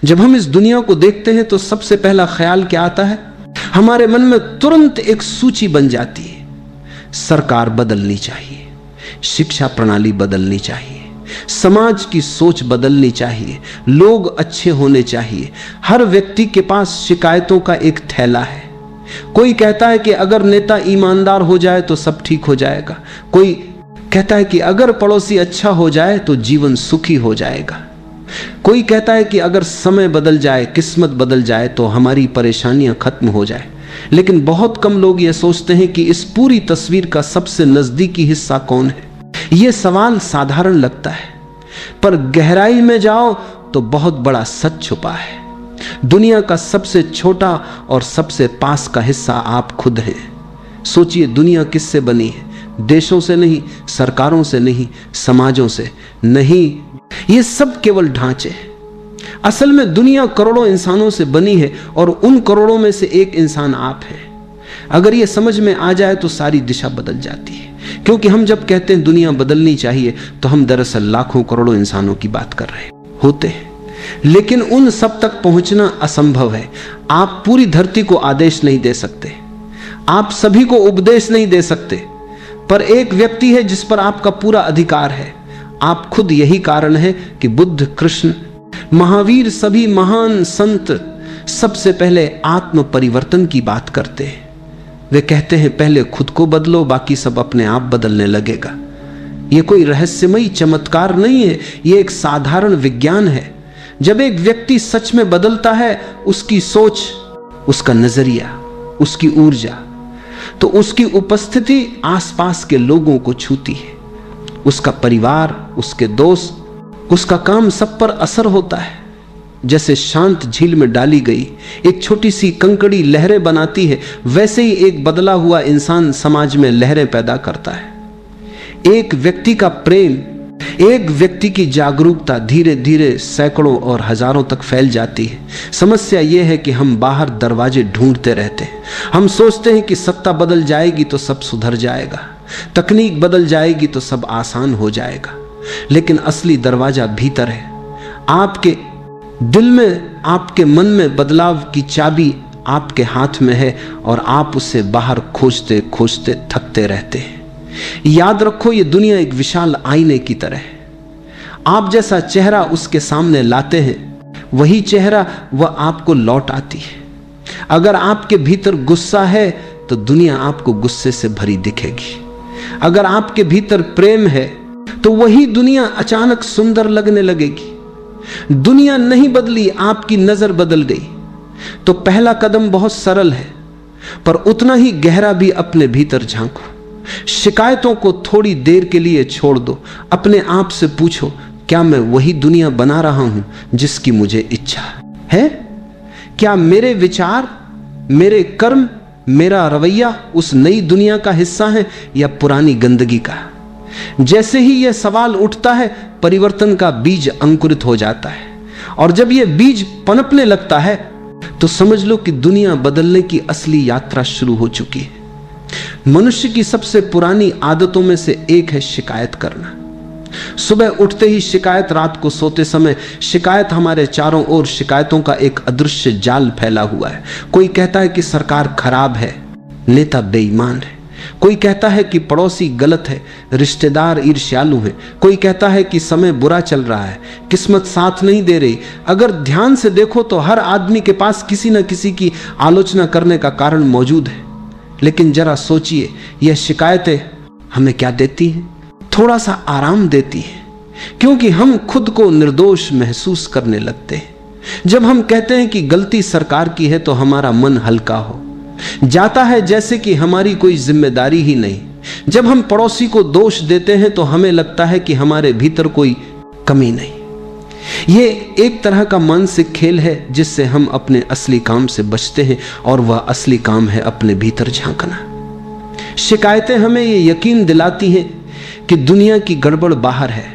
जब हम इस दुनिया को देखते हैं तो सबसे पहला ख्याल क्या आता है? हमारे मन में तुरंत एक सूची बन जाती है। सरकार बदलनी चाहिए, शिक्षा प्रणाली बदलनी चाहिए, समाज की सोच बदलनी चाहिए, लोग अच्छे होने चाहिए। हर व्यक्ति के पास शिकायतों का एक थैला है। कोई कहता है कि अगर नेता ईमानदार हो जाए तो सब ठीक हो जाएगा। कोई कहता है कि अगर पड़ोसी अच्छा हो जाए तो जीवन सुखी हो जाएगा। कोई कहता है कि अगर समय बदल जाए, किस्मत बदल जाए तो हमारी परेशानियां खत्म हो जाए। लेकिन बहुत कम लोग यह सोचते हैं कि इस पूरी तस्वीर का सबसे नजदीकी हिस्सा कौन है। यह सवाल साधारण लगता है, पर गहराई में जाओ तो बहुत बड़ा सच छुपा है। दुनिया का सबसे छोटा और सबसे पास का हिस्सा आप खुद हैं। सोचिए, दुनिया किससे बनी है? देशों से नहीं, सरकारों से नहीं, समाजों से नहीं। ये सब केवल ढांचे हैं। असल में दुनिया करोड़ों इंसानों से बनी है और उन करोड़ों में से एक इंसान आप हैं। अगर ये समझ में आ जाए तो सारी दिशा बदल जाती है। क्योंकि हम जब कहते हैं दुनिया बदलनी चाहिए तो हम दरअसल लाखों करोड़ों इंसानों की बात कर रहे होते हैं। लेकिन उन सब तक पहुंचना असंभव है। आप पूरी धरती को आदेश नहीं दे सकते, आप सभी को उपदेश नहीं दे सकते, पर एक व्यक्ति है जिस पर आपका पूरा अधिकार है, आप खुद। यही कारण है कि बुद्ध, कृष्ण, महावीर, सभी महान संत सबसे पहले आत्म परिवर्तन की बात करते हैं। वे कहते हैं पहले खुद को बदलो, बाकी सब अपने आप बदलने लगेगा। यह कोई रहस्यमयी चमत्कार नहीं है, यह एक साधारण विज्ञान है। जब एक व्यक्ति सच में बदलता है, उसकी सोच, उसका नजरिया, उसकी ऊर्जा, तो उसकी उपस्थिति आसपास के लोगों को छूती है। उसका परिवार, उसके दोस्त, उसका काम, सब पर असर होता है। जैसे शांत झील में डाली गई एक छोटी सी कंकड़ी लहरें बनाती है, वैसे ही एक बदला हुआ इंसान समाज में लहरें पैदा करता है। एक व्यक्ति का प्रेम, एक व्यक्ति की जागरूकता धीरे धीरे सैकड़ों और हजारों तक फैल जाती है। समस्या यह है कि हम बाहर दरवाजे ढूंढते रहते हैं। हम सोचते हैं कि सत्ता बदल जाएगी तो सब सुधर जाएगा, तकनीक बदल जाएगी तो सब आसान हो जाएगा। लेकिन असली दरवाजा भीतर है। आपके दिल में, आपके मन में बदलाव की चाबी आपके हाथ में है और आप उसे बाहर खोजते खोजते थकते रहते हैं। याद रखो, ये दुनिया एक विशाल आईने की तरह है। आप जैसा चेहरा उसके सामने लाते हैं, वही चेहरा वह आपको लौट आती है। अगर आपके भीतर गुस्सा है तो दुनिया आपको गुस्से से भरी दिखेगी। अगर आपके भीतर प्रेम है तो वही दुनिया अचानक सुंदर लगने लगेगी। दुनिया नहीं बदली, आपकी नजर बदल गई। तो पहला कदम बहुत सरल है, पर उतना ही गहरा भी। अपने भीतर झांको, शिकायतों को थोड़ी देर के लिए छोड़ दो। अपने आप से पूछो, क्या मैं वही दुनिया बना रहा हूं जिसकी मुझे इच्छा है? क्या मेरे विचार, मेरे कर्म, मेरा रवैया उस नई दुनिया का हिस्सा है या पुरानी गंदगी का? जैसे ही यह सवाल उठता है, परिवर्तन का बीज अंकुरित हो जाता है। और जब यह बीज पनपने लगता है तो समझ लो कि दुनिया बदलने की असली यात्रा शुरू हो चुकी है। मनुष्य की सबसे पुरानी आदतों में से एक है शिकायत करना। सुबह उठते ही शिकायत, रात को सोते समय शिकायत। हमारे चारों ओर शिकायतों का एक अदृश्य जाल फैला हुआ है। कोई कहता है कि सरकार खराब है, नेता बेईमान है। कोई कहता है कि पड़ोसी गलत है, रिश्तेदार ईर्ष्यालु हैं। कोई कहता है कि समय बुरा चल रहा है, किस्मत साथ नहीं दे रही। अगर ध्यान से देखो तो हर आदमी के पास किसी न किसी की आलोचना करने का कारण मौजूद है। लेकिन जरा सोचिए, यह शिकायतें हमें क्या देती हैं? थोड़ा सा आराम देती है, क्योंकि हम खुद को निर्दोष महसूस करने लगते हैं। जब हम कहते हैं कि गलती सरकार की है तो हमारा मन हल्का हो जाता है, जैसे कि हमारी कोई जिम्मेदारी ही नहीं। जब हम पड़ोसी को दोष देते हैं तो हमें लगता है कि हमारे भीतर कोई कमी नहीं। यह एक तरह का मानसिक खेल है जिससे हम अपने असली काम से बचते हैं, और वह असली काम है अपने भीतर झांकना। शिकायतें हमें यह यकीन दिलाती हैं कि दुनिया की गड़बड़ बाहर है,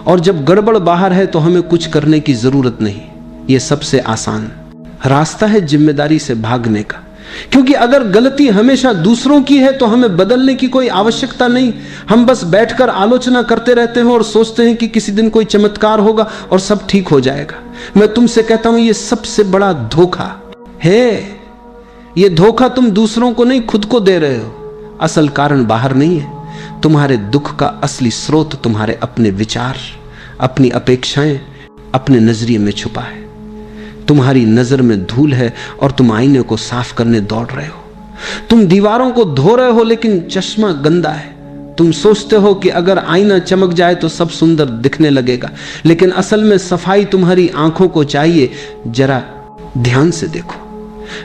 और जब गड़बड़ बाहर है तो हमें कुछ करने की जरूरत नहीं। यह सबसे आसान रास्ता है जिम्मेदारी से भागने का, क्योंकि अगर गलती हमेशा दूसरों की है तो हमें बदलने की कोई आवश्यकता नहीं। हम बस बैठकर आलोचना करते रहते हैं और सोचते हैं कि किसी दिन कोई चमत्कार होगा और सब ठीक हो जाएगा। मैं तुमसे कहता हूं ये सबसे बड़ा धोखा है। ये धोखा तुम दूसरों को नहीं, खुद को दे रहे हो। असल कारण बाहर नहीं है। तुम्हारे दुख का असली स्रोत तुम्हारे अपने विचार, अपनी अपेक्षाएं, अपने नजरिए में छुपा है। तुम्हारी नजर में धूल है और तुम आईने को साफ करने दौड़ रहे हो। तुम दीवारों को धो रहे हो लेकिन चश्मा गंदा है। तुम सोचते हो कि अगर आईना चमक जाए तो सब सुंदर दिखने लगेगा, लेकिन असल में सफाई तुम्हारी आंखों को चाहिए। जरा ध्यान से देखो,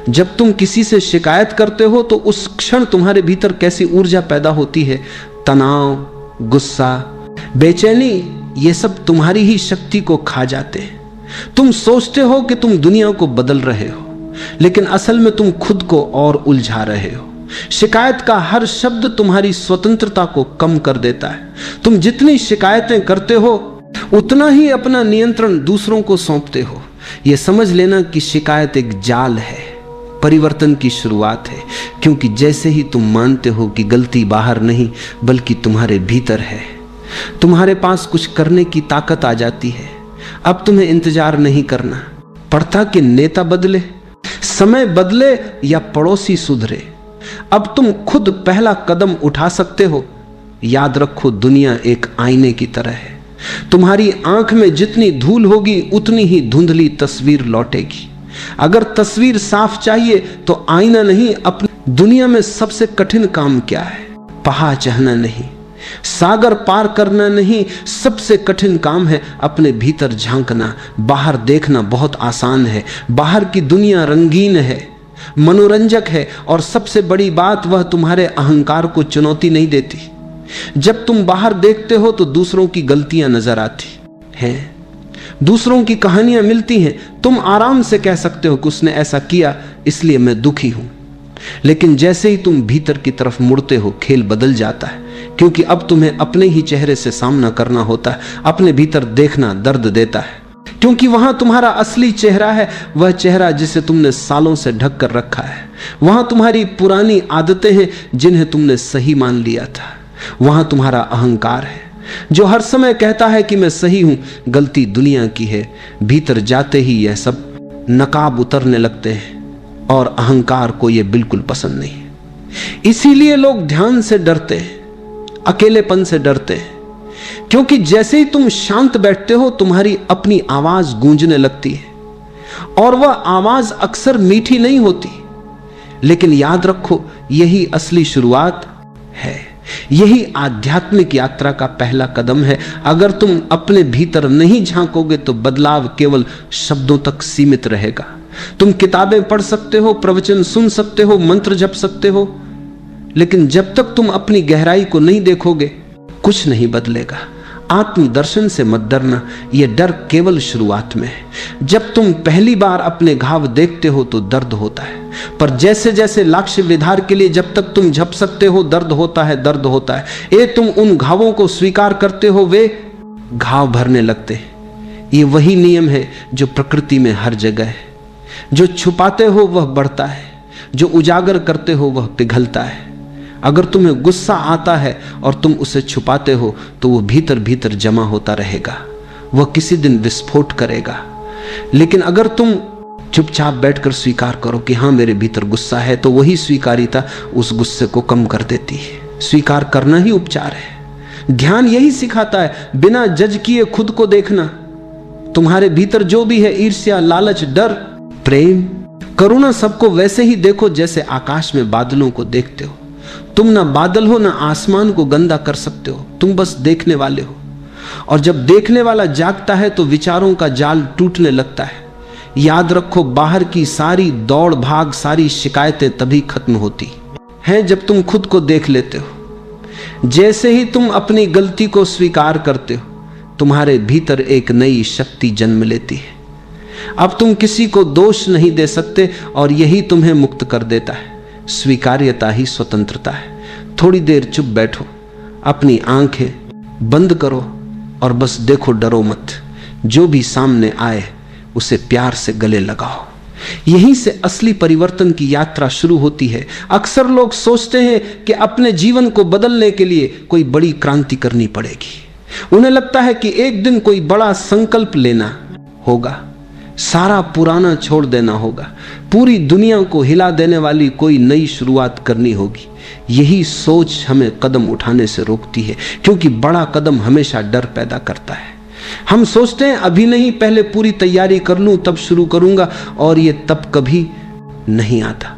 जब तुम किसी से शिकायत करते हो तो उस क्षण तुम्हारे भीतर कैसी ऊर्जा पैदा होती है। तनाव, गुस्सा, बेचैनी, ये सब तुम्हारी ही शक्ति को खा जाते हैं। तुम सोचते हो कि तुम दुनिया को बदल रहे हो, लेकिन असल में तुम खुद को और उलझा रहे हो। शिकायत का हर शब्द तुम्हारी स्वतंत्रता को कम कर देता है। तुम जितनी शिकायतें करते हो उतना ही अपना नियंत्रण दूसरों को सौंपते हो। यह समझ लेना कि शिकायत एक जाल है, परिवर्तन की शुरुआत है। क्योंकि जैसे ही तुम मानते हो कि गलती बाहर नहीं बल्कि तुम्हारे भीतर है, तुम्हारे पास कुछ करने की ताकत आ जाती है। अब तुम्हें इंतजार नहीं करना पड़ता कि नेता बदले, समय बदले या पड़ोसी सुधरे। अब तुम खुद पहला कदम उठा सकते हो। याद रखो, दुनिया एक आईने की तरह है। तुम्हारी आंख में जितनी धूल होगी उतनी ही धुंधली तस्वीर लौटेगी। अगर तस्वीर साफ चाहिए तो आईना नहीं, अपनी दुनिया में सबसे कठिन काम क्या है? पहाड़ चढ़ना नहीं, सागर पार करना नहीं, सबसे कठिन काम है अपने भीतर झांकना। बाहर देखना बहुत आसान है। बाहर की दुनिया रंगीन है, मनोरंजक है, और सबसे बड़ी बात वह तुम्हारे अहंकार को चुनौती नहीं देती। जब तुम बाहर देखते हो तो दूसरों की गलतियां नजर आती हैं, दूसरों की कहानियां मिलती हैं। तुम आराम से कह सकते हो कि उसने ऐसा किया इसलिए मैं दुखी हूं, लेकिन जैसे ही तुम भीतर की तरफ मुड़ते हो खेल बदल जाता है। क्योंकि अब तुम्हें अपने ही चेहरे से सामना करना होता है। अपने भीतर देखना दर्द देता है, क्योंकि वहां तुम्हारा असली चेहरा है, वह चेहरा जिसे तुमने सालों से ढक कर रखा है। वहां तुम्हारी पुरानी आदतें हैं जिन्हें तुमने सही मान लिया था। वहां तुम्हारा अहंकार है जो हर समय कहता है कि मैं सही हूं, गलती दुनिया की है। भीतर जाते ही यह सब नकाब उतरने लगते हैं और अहंकार को यह बिल्कुल पसंद नहीं है। इसीलिए लोग ध्यान से डरते हैं, अकेलेपन से डरते हैं, क्योंकि जैसे ही तुम शांत बैठते हो तुम्हारी अपनी आवाज गूंजने लगती है, और वह आवाज अक्सर मीठी नहीं होती। लेकिन याद रखो, यही असली शुरुआत है, यही आध्यात्मिक यात्रा का पहला कदम है। अगर तुम अपने भीतर नहीं झांकोगे तो बदलाव केवल शब्दों तक सीमित रहेगा। तुम किताबें पढ़ सकते हो, प्रवचन सुन सकते हो, मंत्र जप सकते हो, लेकिन जब तक तुम अपनी गहराई को नहीं देखोगे कुछ नहीं बदलेगा। आत्मदर्शन से मत डरना, यह डर केवल शुरुआत में है। जब तुम पहली बार अपने घाव देखते हो तो दर्द होता है, पर जैसे जैसे लक्ष्य विधार के लिए जब तक तुम झप सकते हो दर्द होता है, दर्द होता है। ये तुम उन घावों को स्वीकार करते हो, वे घाव भरने लगते हैं। ये वही नियम है जो प्रकृति में हर जगह है। जो छुपाते हो वह बढ़ता है, जो उजागर करते हो वह पिघलता है। अगर तुम्हें गुस्सा आता है और तुम उसे छुपाते हो तो वो भीतर भीतर जमा होता रहेगा, वह किसी दिन विस्फोट करेगा। लेकिन अगर तुम चुपचाप बैठकर स्वीकार करो कि हाँ मेरे भीतर गुस्सा है, तो वही स्वीकारिता उस गुस्से को कम कर देती है। स्वीकार करना ही उपचार है। ध्यान यही सिखाता है, बिना जज किए खुद को देखना। तुम्हारे भीतर जो भी है, ईर्ष्या, लालच, डर, प्रेम, करुणा, सबको वैसे ही देखो जैसे आकाश में बादलों को देखते हो। तुम ना बादल हो ना आसमान को गंदा कर सकते हो, तुम बस देखने वाले हो। और जब देखने वाला जागता है तो विचारों का जाल टूटने लगता है। याद रखो, बाहर की सारी दौड़ भाग, सारी शिकायतें तभी खत्म होती हैं जब तुम खुद को देख लेते हो। जैसे ही तुम अपनी गलती को स्वीकार करते हो, तुम्हारे भीतर एक नई शक्ति जन्म लेती है। अब तुम किसी को दोष नहीं दे सकते और यही तुम्हें मुक्त कर देता है। स्वीकार्यता ही स्वतंत्रता है। थोड़ी देर चुप बैठो, अपनी आंखें बंद करो और बस देखो, डरो मत। जो भी सामने आए उसे प्यार से गले लगाओ। यहीं से असली परिवर्तन की यात्रा शुरू होती है। अक्सर लोग सोचते हैं कि अपने जीवन को बदलने के लिए कोई बड़ी क्रांति करनी पड़ेगी। उन्हें लगता है कि एक दिन कोई बड़ा संकल्प लेना होगा, सारा पुराना छोड़ देना होगा। पूरी दुनिया को हिला देने वाली कोई नई शुरुआत करनी होगी। यही सोच हमें कदम उठाने से रोकती है, क्योंकि बड़ा कदम हमेशा डर पैदा करता है। हम सोचते हैं अभी नहीं, पहले पूरी तैयारी कर लूं तब शुरू करूंगा, और ये तब कभी नहीं आता।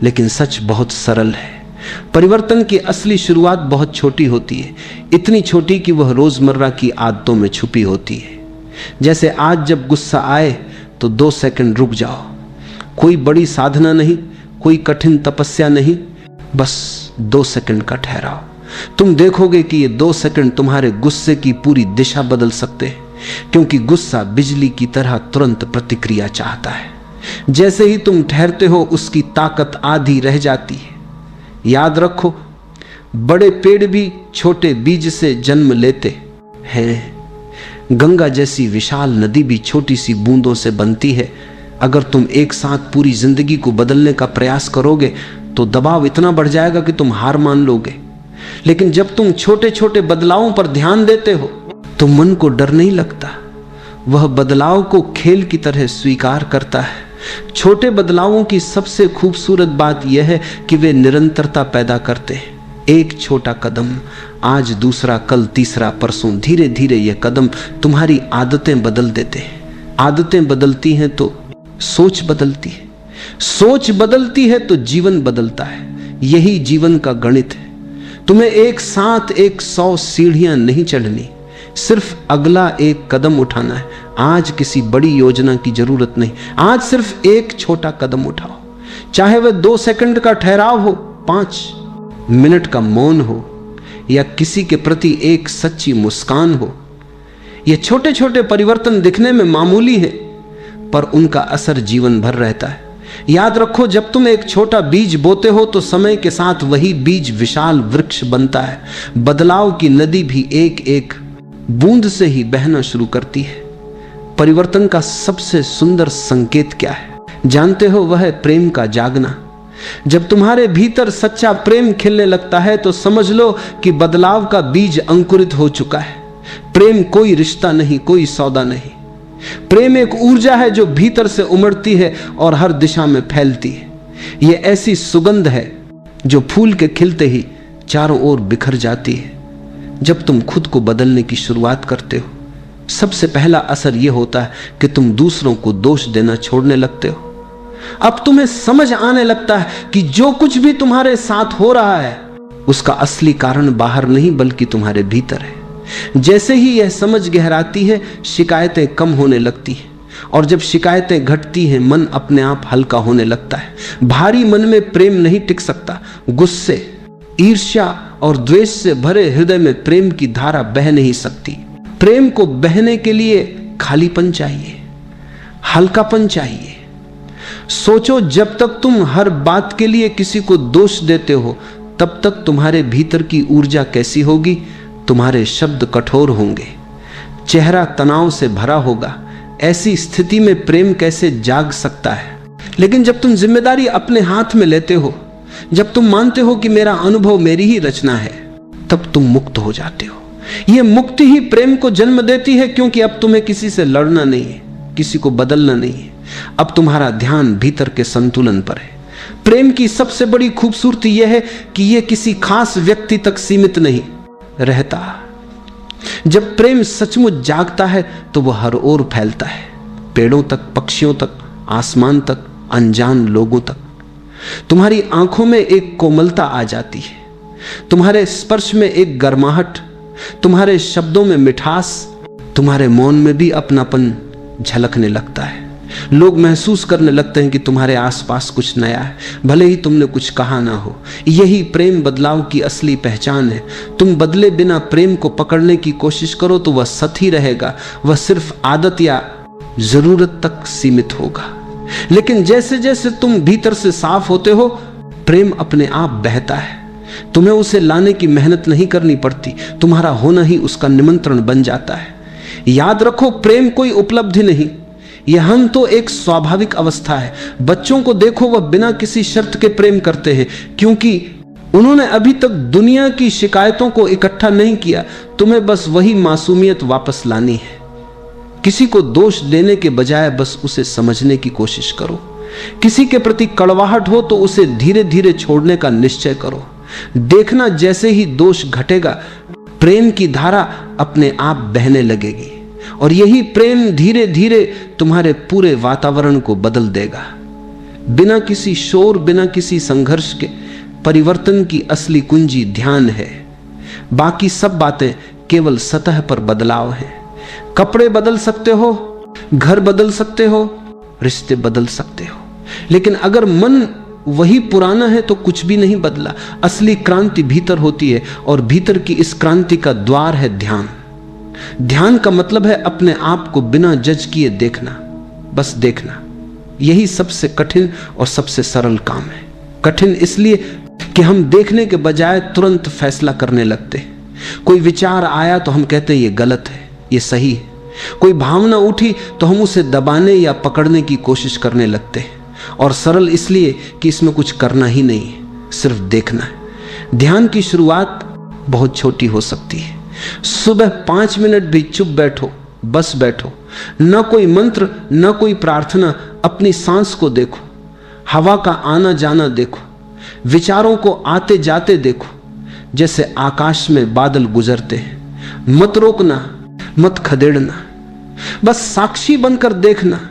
लेकिन सच बहुत सरल है। परिवर्तन की असली शुरुआत बहुत छोटी होती है, इतनी छोटी कि वह रोजमर्रा की आदतों में छुपी होती है। जैसे आज जब गुस्सा आए तो 2 सेकंड रुक जाओ। कोई बड़ी साधना नहीं, कोई कठिन तपस्या नहीं, बस 2 सेकंड का ठहराव। तुम देखोगे कि ये 2 सेकंड तुम्हारे गुस्से की पूरी दिशा बदल सकते हैं, क्योंकि गुस्सा बिजली की तरह तुरंत प्रतिक्रिया चाहता है। जैसे ही तुम ठहरते हो, उसकी ताकत आधी रह जाती है। याद रखो, बड़े पेड़ भी छोटे बीज से जन्म लेते हैं। गंगा जैसी विशाल नदी भी छोटी सी बूंदों से बनती है। अगर तुम एक साथ पूरी जिंदगी को बदलने का प्रयास करोगे तो दबाव इतना बढ़ जाएगा कि तुम हार मान लोगे। लेकिन जब तुम छोटे छोटे बदलावों पर ध्यान देते हो तो मन को डर नहीं लगता। वह बदलाव को खेल की तरह स्वीकार करता है। छोटे बदलावों की सबसे खूबसूरत बात यह है कि वे निरंतरता पैदा करते हैं। एक छोटा कदम, आज दूसरा, कल तीसरा, परसों, धीरे धीरे यह कदम तुम्हारी आदतें बदल देते हैं। आदतें बदलती हैं तो सोच बदलती है, सोच बदलती है तो जीवन बदलता है। यही जीवन का गणित है। तुम्हें एक साथ 100 सीढ़ियां नहीं चढ़नी, सिर्फ अगला एक कदम उठाना है। आज किसी बड़ी योजना की जरूरत नहीं, आज सिर्फ एक छोटा कदम उठाओ। चाहे वह 2 सेकंड का ठहराव हो, 5 मिनट का मौन हो, या किसी के प्रति एक सच्ची मुस्कान हो। ये छोटे छोटे परिवर्तन दिखने में मामूली है, पर उनका असर जीवन भर रहता है। याद रखो, जब तुम एक छोटा बीज बोते हो तो समय के साथ वही बीज विशाल वृक्ष बनता है। बदलाव की नदी भी एक एक बूंद से ही बहना शुरू करती है। परिवर्तन का सबसे सुंदर संकेत क्या है जानते हो? वह है प्रेम का जागना। जब तुम्हारे भीतर सच्चा प्रेम खिलने लगता है तो समझ लो कि बदलाव का बीज अंकुरित हो चुका है। प्रेम कोई रिश्ता नहीं, कोई सौदा नहीं। प्रेम एक ऊर्जा है जो भीतर से उमड़ती है और हर दिशा में फैलती है। यह ऐसी सुगंध है जो फूल के खिलते ही चारों ओर बिखर जाती है। जब तुम खुद को बदलने की शुरुआत करते हो, सबसे पहला असर यह होता है कि तुम दूसरों को दोष देना छोड़ने लगते हो। अब तुम्हें समझ आने लगता है कि जो कुछ भी तुम्हारे साथ हो रहा है उसका असली कारण बाहर नहीं बल्कि तुम्हारे भीतर है। जैसे ही यह समझ गहराती है, शिकायतें कम होने लगती हैं, और जब शिकायतें घटती हैं मन अपने आप हल्का होने लगता है। भारी मन में प्रेम नहीं टिक सकता। गुस्से, ईर्ष्या और द्वेष से भरे हृदय में प्रेम की धारा बह नहीं सकती। प्रेम को बहने के लिए खालीपन चाहिए, हल्कापन चाहिए। सोचो, जब तक तुम हर बात के लिए किसी को दोष देते हो तब तक तुम्हारे भीतर की ऊर्जा कैसी होगी? तुम्हारे शब्द कठोर होंगे, चेहरा तनाव से भरा होगा। ऐसी स्थिति में प्रेम कैसे जाग सकता है? लेकिन जब तुम जिम्मेदारी अपने हाथ में लेते हो, जब तुम मानते हो कि मेरा अनुभव मेरी ही रचना है, तब तुम मुक्त हो जाते हो। यह मुक्ति ही प्रेम को जन्म देती है, क्योंकि अब तुम्हें किसी से लड़ना नहीं है, किसी को बदलना नहीं है। अब तुम्हारा ध्यान भीतर के संतुलन पर है। प्रेम की सबसे बड़ी खूबसूरती यह है कि यह किसी खास व्यक्ति तक सीमित नहीं रहता। जब प्रेम सचमुच जागता है तो वह हर ओर फैलता है, पेड़ों तक, पक्षियों तक, आसमान तक, अनजान लोगों तक। तुम्हारी आंखों में एक कोमलता आ जाती है, तुम्हारे स्पर्श में एक गर्माहट, तुम्हारे शब्दों में मिठास, तुम्हारे मौन में भी अपनापन झलकने लगता है। लोग महसूस करने लगते हैं कि तुम्हारे आसपास कुछ नया है, भले ही तुमने कुछ कहा ना हो। यही प्रेम बदलाव की असली पहचान है। तुम बदले बिना प्रेम को पकड़ने की कोशिश करो तो वह सत ही रहेगा, वह सिर्फ आदत या जरूरत तक सीमित होगा। लेकिन जैसे जैसे तुम भीतर से साफ होते हो, प्रेम अपने आप बहता है। तुम्हें उसे लाने की मेहनत नहीं करनी पड़ती, तुम्हारा होना ही उसका निमंत्रण बन जाता है। याद रखो, प्रेम कोई उपलब्धि नहीं, यह हम तो एक स्वाभाविक अवस्था है। बच्चों को देखो, वह बिना किसी शर्त के प्रेम करते हैं, क्योंकि उन्होंने अभी तक दुनिया की शिकायतों को इकट्ठा नहीं किया। तुम्हें बस वही मासूमियत वापस लानी है। किसी को दोष देने के बजाय बस उसे समझने की कोशिश करो। किसी के प्रति कड़वाहट हो तो उसे धीरे धीरे छोड़ने का निश्चय करो। देखना जैसे ही दोष घटेगा, प्रेम की धारा अपने आप बहने लगेगी और यही प्रेम धीरे धीरे तुम्हारे पूरे वातावरण को बदल देगा। बिना किसी शोर, बिना किसी संघर्ष के परिवर्तन की असली कुंजी ध्यान है। बाकी सब बातें केवल सतह पर बदलाव है। कपड़े बदल सकते हो, घर बदल सकते हो, रिश्ते बदल सकते हो, लेकिन अगर मन वही पुराना है तो कुछ भी नहीं बदला। असली क्रांति भीतर होती है और भीतर की इस क्रांति का द्वार है ध्यान। ध्यान का मतलब है अपने आप को बिना जज किए देखना, बस देखना। यही सबसे कठिन और सबसे सरल काम है। कठिन इसलिए कि हम देखने के बजाय तुरंत फैसला करने लगते। कोई विचार आया तो हम कहते ये गलत है, ये सही है। कोई भावना उठी तो हम उसे दबाने या पकड़ने की कोशिश करने लगते हैं। और सरल इसलिए कि इसमें कुछ करना ही नहीं है, सिर्फ देखना है। ध्यान की शुरुआत बहुत छोटी हो सकती है। सुबह 5 मिनट भी चुप बैठो, बस बैठो, न कोई मंत्र, न कोई प्रार्थना। अपनी सांस को देखो, हवा का आना जाना देखो, विचारों को आते जाते देखो, जैसे आकाश में बादल गुजरते हैं। मत रोकना, मत खदेड़ना, बस साक्षी बनकर देखना।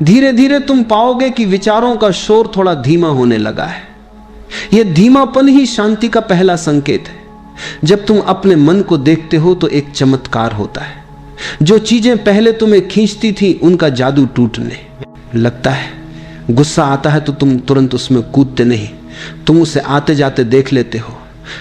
धीरे धीरे तुम पाओगे कि विचारों का शोर थोड़ा धीमा होने लगा है। यह धीमापन ही शांति का पहला संकेत है। जब तुम अपने मन को देखते हो तो एक चमत्कार होता है। जो चीजें पहले तुम्हें खींचती थी उनका जादू टूटने लगता है। गुस्सा आता है तो तुम तुरंत उसमें कूदते नहीं, तुम उसे आते जाते देख लेते हो।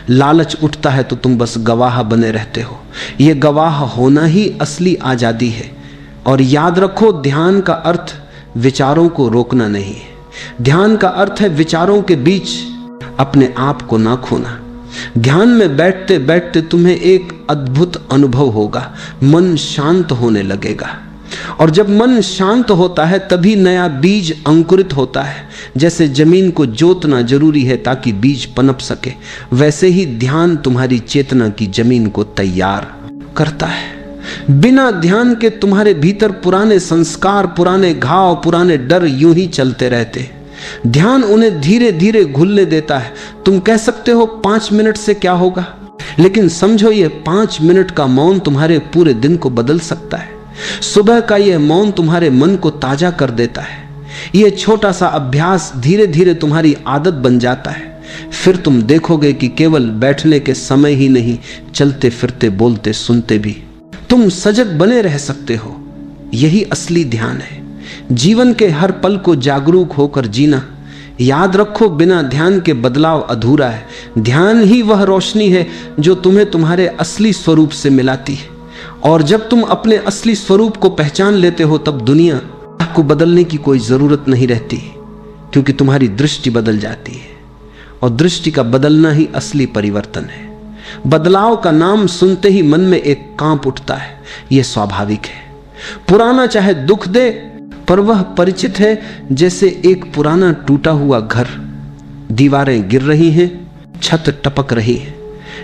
लालच उठता है तो तुम बस गवाह बने रहते हो। यह गवाह होना ही असली आजादी है। और याद रखो, ध्यान का अर्थ विचारों को रोकना नहीं है। ध्यान का अर्थ है विचारों के बीच अपने आप को ना खोना। ध्यान में बैठते बैठते तुम्हें एक अद्भुत अनुभव होगा। मन शांत होने लगेगा और जब मन शांत होता है तभी नया बीज अंकुरित होता है। जैसे जमीन को जोतना जरूरी है ताकि बीज पनप सके, वैसे ही ध्यान तुम्हारी चेतना की जमीन को तैयार करता है। बिना ध्यान के तुम्हारे भीतर पुराने संस्कार, पुराने घाव, पुराने डर यूं ही चलते रहते। ध्यान उन्हें धीरे धीरे घुलने देता है। तुम कह सकते हो 5 मिनट से क्या होगा, लेकिन समझो ये 5 मिनट का मौन तुम्हारे पूरे दिन को बदल सकता है। सुबह का यह मौन तुम्हारे मन को ताजा कर देता है। यह छोटा सा अभ्यास धीरे धीरे तुम्हारी आदत बन जाता है। फिर तुम देखोगे कि केवल बैठने के समय ही नहीं, चलते फिरते, बोलते, सुनते भी तुम सजग बने रह सकते हो। यही असली ध्यान है। जीवन के हर पल को जागरूक होकर जीना। याद रखो, बिना ध्यान के बदलाव अधूरा है। ध्यान ही वह रोशनी है जो तुम्हें तुम्हारे असली स्वरूप से मिलाती है। और जब तुम अपने असली स्वरूप को पहचान लेते हो तब दुनिया को बदलने की कोई जरूरत नहीं रहती, क्योंकि तुम्हारी दृष्टि बदल जाती है। और दृष्टि का बदलना ही असली परिवर्तन है। बदलाव का नाम सुनते ही मन में एक कांप उठता है। यह स्वाभाविक है। पुराना चाहे दुख दे, पर वह परिचित है। जैसे एक पुराना टूटा हुआ घर, दीवारें गिर रही हैं, छत टपक रही है,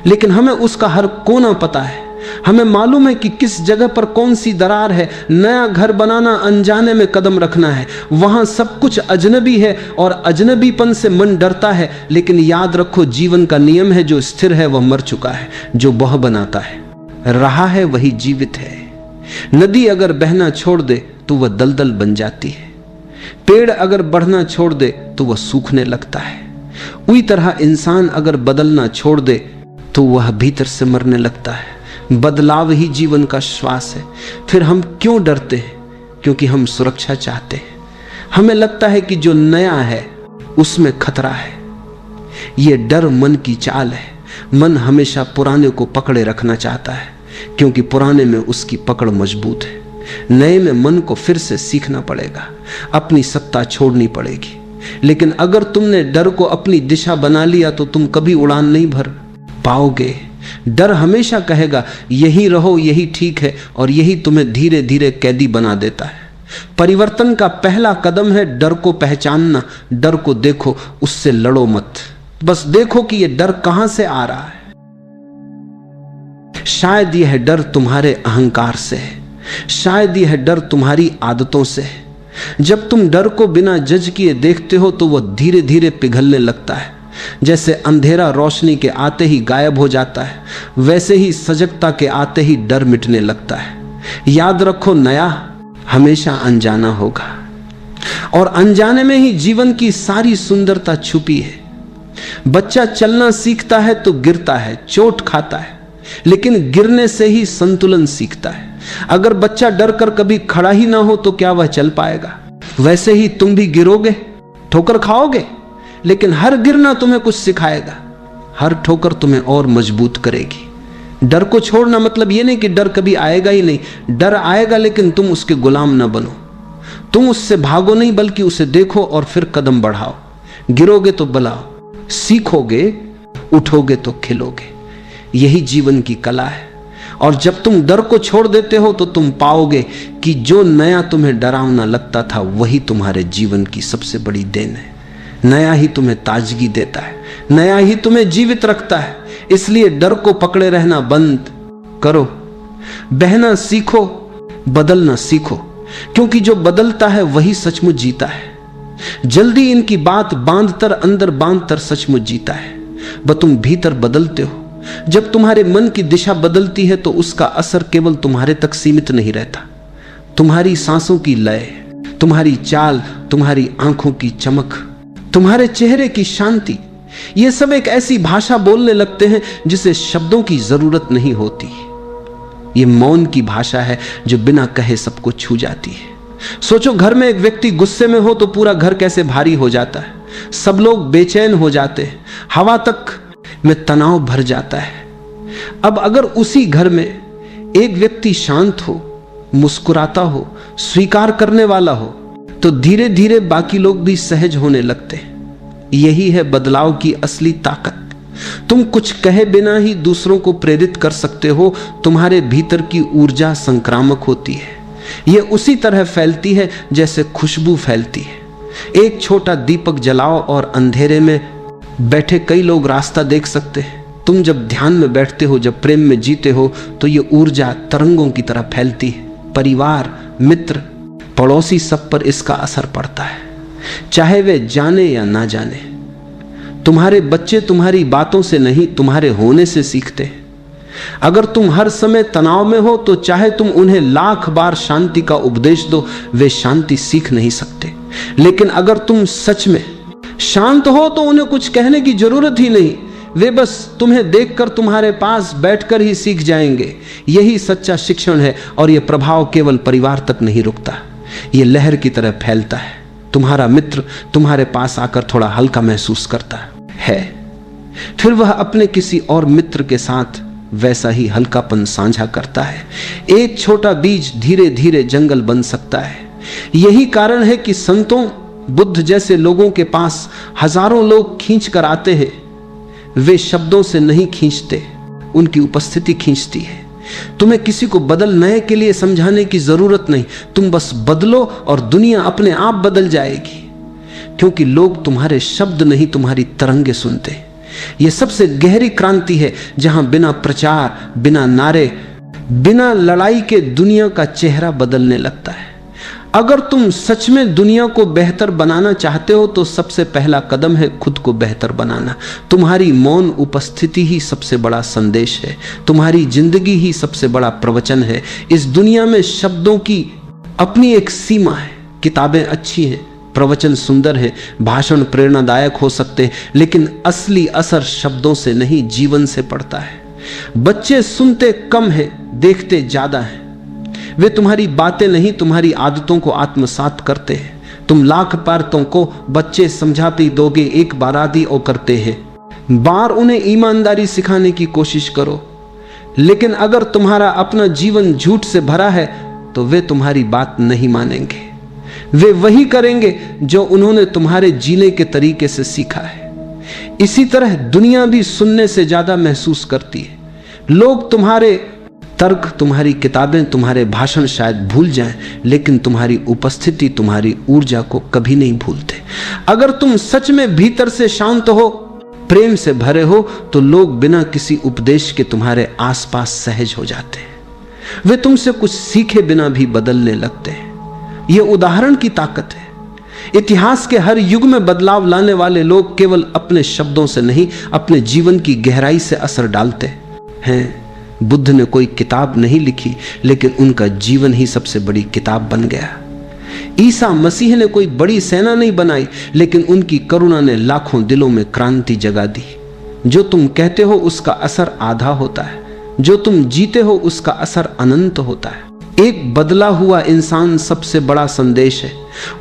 लेकिन हमें उसका हर कोना पता है। हमें मालूम है कि किस जगह पर कौन सी दरार है। नया घर बनाना अनजाने में कदम रखना है। वहां सब कुछ अजनबी है और अजनबीपन से मन डरता है। लेकिन याद रखो, जीवन का नियम है, जो स्थिर है वह मर चुका है, जो बह बनाता है रहा है वही जीवित है। नदी अगर बहना छोड़ दे तो वह दलदल बन जाती है। पेड़ अगर बढ़ना छोड़ दे तो वह सूखने लगता है। उसी तरह इंसान अगर बदलना छोड़ दे तो वह भीतर से मरने लगता है। बदलाव ही जीवन का श्वास है। फिर हम क्यों डरते हैं? क्योंकि हम सुरक्षा चाहते हैं। हमें लगता है कि जो नया है उसमें खतरा है। यह डर मन की चाल है। मन हमेशा पुराने को पकड़े रखना चाहता है, क्योंकि पुराने में उसकी पकड़ मजबूत है। नए में मन को फिर से सीखना पड़ेगा, अपनी सत्ता छोड़नी पड़ेगी। लेकिन अगर तुमने डर को अपनी दिशा बना लिया तो तुम कभी उड़ान नहीं भर पाओगे। डर हमेशा कहेगा यही रहो, यही ठीक है, और यही तुम्हें धीरे धीरे कैदी बना देता है। परिवर्तन का पहला कदम है डर को पहचानना। डर को देखो, उससे लड़ो मत। बस देखो कि यह डर कहां से आ रहा है। शायद यह डर तुम्हारे अहंकार से है। शायद यह डर तुम्हारी आदतों से है। जब तुम डर को बिना जज किए देखते हो तो वह धीरे धीरे पिघलने लगता है। जैसे अंधेरा रोशनी के आते ही गायब हो जाता है, वैसे ही सजगता के आते ही डर मिटने लगता है। याद रखो, नया हमेशा अनजाना होगा और अनजाने में ही जीवन की सारी सुंदरता छुपी है। बच्चा चलना सीखता है तो गिरता है, चोट खाता है, लेकिन गिरने से ही संतुलन सीखता है। अगर बच्चा डर कर कभी खड़ा ही ना हो तो क्या वह चल पाएगा? वैसे ही तुम भी गिरोगे, ठोकर खाओगे, लेकिन हर गिरना तुम्हें कुछ सिखाएगा, हर ठोकर तुम्हें और मजबूत करेगी। डर को छोड़ना मतलब यह नहीं कि डर कभी आएगा ही नहीं। डर आएगा लेकिन तुम उसके गुलाम ना बनो। तुम उससे भागो नहीं, बल्कि उसे देखो और फिर कदम बढ़ाओ। गिरोगे तो बलाओ, सीखोगे, उठोगे तो खिलोगे। यही जीवन की कला है। और जब तुम डर को छोड़ देते हो तो तुम पाओगे कि जो नया तुम्हें डरावना लगता था वही तुम्हारे जीवन की सबसे बड़ी देन है। नया ही तुम्हें ताजगी देता है, नया ही तुम्हें जीवित रखता है। इसलिए डर को पकड़े रहना बंद करो, बहना सीखो, बदलना सीखो, क्योंकि जो बदलता है वही सचमुच जीता है। जल्दी इनकी बात बांधकर अंदर बांधकर सचमुच जीता है। वह तुम भीतर बदलते हो। जब तुम्हारे मन की दिशा बदलती है तो उसका असर केवल तुम्हारे तक सीमित नहीं रहता। तुम्हारी सांसों की लय, तुम्हारी चाल, तुम्हारी आंखों की चमक, तुम्हारे चेहरे की शांति, ये सब एक ऐसी भाषा बोलने लगते हैं जिसे शब्दों की जरूरत नहीं होती। ये मौन की भाषा है जो बिना कहे सबको छू जाती है। सोचो, घर में एक व्यक्ति गुस्से में हो तो पूरा घर कैसे भारी हो जाता है। सब लोग बेचैन हो जाते हैं, हवा तक में तनाव भर जाता है। अब अगर उसी घर में एक व्यक्ति शांत हो, मुस्कुराता हो, स्वीकार करने वाला हो, तो धीरे धीरे बाकी लोग भी सहज होने लगते हैं। यही है बदलाव की असली ताकत। तुम कुछ कहे बिना ही दूसरों को प्रेरित कर सकते हो। तुम्हारे भीतर की ऊर्जा संक्रामक होती है। यह उसी तरह फैलती है जैसे खुशबू फैलती है। एक छोटा दीपक जलाओ और अंधेरे में बैठे कई लोग रास्ता देख सकते हैं। तुम जब ध्यान में बैठते हो, जब प्रेम में जीते हो, तो ये ऊर्जा तरंगों की तरह फैलती है। परिवार, मित्र, पड़ोसी, सब पर इसका असर पड़ता है, चाहे वे जाने या ना जाने। तुम्हारे बच्चे तुम्हारी बातों से नहीं, तुम्हारे होने से सीखते हैं। अगर तुम हर समय तनाव में हो तो चाहे तुम उन्हें लाख बार शांति का उपदेश दो, वे शांति सीख नहीं सकते। लेकिन अगर तुम सच में शांत हो तो उन्हें कुछ कहने की जरूरत ही नहीं। वे बस तुम्हें देखकर तुम्हारे पास बैठकर ही सीख जाएंगे। यही सच्चा शिक्षण है। और यह प्रभाव केवल परिवार तक नहीं रुकता, यह लहर की तरह फैलता है। तुम्हारा मित्र तुम्हारे पास आकर थोड़ा हल्का महसूस करता है, फिर वह अपने किसी और मित्र के साथ वैसा ही हल्कापन साझा करता है। एक छोटा बीज धीरे धीरे जंगल बन सकता है। यही कारण है कि संतों, बुद्ध जैसे लोगों के पास हजारों लोग खींच कर आते हैं। वे शब्दों से नहीं खींचते, उनकी उपस्थिति खींचती है। तुम्हें किसी को बदलने के लिए समझाने की जरूरत नहीं। तुम बस बदलो और दुनिया अपने आप बदल जाएगी, क्योंकि लोग तुम्हारे शब्द नहीं, तुम्हारी तरंगे सुनते। यह सबसे गहरी क्रांति है जहां बिना प्रचार, बिना नारे, बिना लड़ाई के दुनिया का चेहरा बदलने लगता है। अगर तुम सच में दुनिया को बेहतर बनाना चाहते हो तो सबसे पहला कदम है खुद को बेहतर बनाना। तुम्हारी मौन उपस्थिति ही सबसे बड़ा संदेश है। तुम्हारी जिंदगी ही सबसे बड़ा प्रवचन है। इस दुनिया में शब्दों की अपनी एक सीमा है। किताबें अच्छी हैं, प्रवचन सुंदर है, भाषण प्रेरणादायक हो सकते हैं, लेकिन असली असर शब्दों से नहीं, जीवन से पड़ता है। बच्चे सुनते कम है, देखते ज्यादा है। वे तुम्हारी बातें नहीं, तुम्हारी आदतों को आत्मसात करते हैं। तुम लाख बातों को बच्चे समझा भी दोगे, एक बार आदि और करते हैं। बार उन्हें ईमानदारी सिखाने की कोशिश करो, लेकिन अगर तुम्हारा अपना जीवन झूठ से भरा है तो वे तुम्हारी बात नहीं मानेंगे। वे वही करेंगे जो उन्होंने तुम्हारे जीने के तरीके से सीखा है। इसी तरह दुनिया भी सुनने से ज्यादा महसूस करती है। लोग तुम्हारे तर्क, तुम्हारी किताबें, तुम्हारे भाषण शायद भूल जाएं, लेकिन तुम्हारी उपस्थिति, तुम्हारी ऊर्जा को कभी नहीं भूलते। अगर तुम सच में भीतर से शांत हो, प्रेम से भरे हो, तो लोग बिना किसी उपदेश के तुम्हारे आसपास सहज हो जाते हैं। वे तुमसे कुछ सीखे बिना भी बदलने लगते हैं। यह उदाहरण की ताकत है। इतिहास के हर युग में बदलाव लाने वाले लोग केवल अपने शब्दों से नहीं, अपने जीवन की गहराई से असर डालते हैं। बुद्ध ने कोई किताब नहीं लिखी, लेकिन उनका जीवन ही सबसे बड़ी किताब बन गया। ईसा मसीह ने कोई बड़ी सेना नहीं बनाई, लेकिन उनकी करुणा ने लाखों दिलों में क्रांति जगा दी। जो तुम कहते हो उसका असर आधा होता है, जो तुम जीते हो उसका असर अनंत होता है। एक बदला हुआ इंसान सबसे बड़ा संदेश है।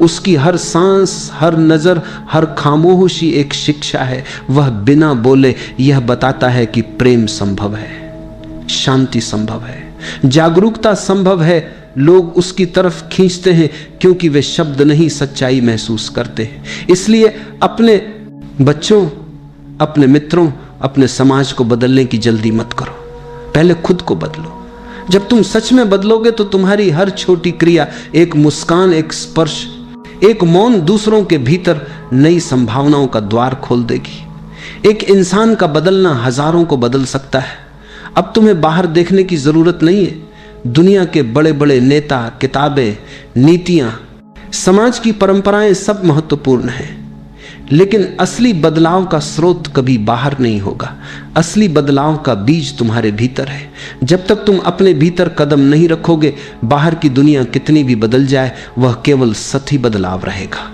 उसकी हर सांस, हर नजर, हर खामोशी एक शिक्षा है। वह बिना बोले यह बताता है कि प्रेम संभव है, शांति संभव है, जागरूकता संभव है। लोग उसकी तरफ खींचते हैं क्योंकि वे शब्द नहीं, सच्चाई महसूस करते हैं। इसलिए अपने बच्चों, अपने मित्रों, अपने समाज को बदलने की जल्दी मत करो, पहले खुद को बदलो। जब तुम सच में बदलोगे तो तुम्हारी हर छोटी क्रिया, एक मुस्कान, एक स्पर्श, एक मौन दूसरों के भीतर नई संभावनाओं का द्वार खोल देगी। एक इंसान का बदलना हजारों को बदल सकता है। अब तुम्हें बाहर देखने की जरूरत नहीं है। दुनिया के बड़े बड़े नेता, किताबें, नीतियां, समाज की परंपराएं सब महत्वपूर्ण हैं, लेकिन असली बदलाव का स्रोत कभी बाहर नहीं होगा। असली बदलाव का बीज तुम्हारे भीतर है। जब तक तुम अपने भीतर कदम नहीं रखोगे, बाहर की दुनिया कितनी भी बदल जाए, वह केवल सतही बदलाव रहेगा।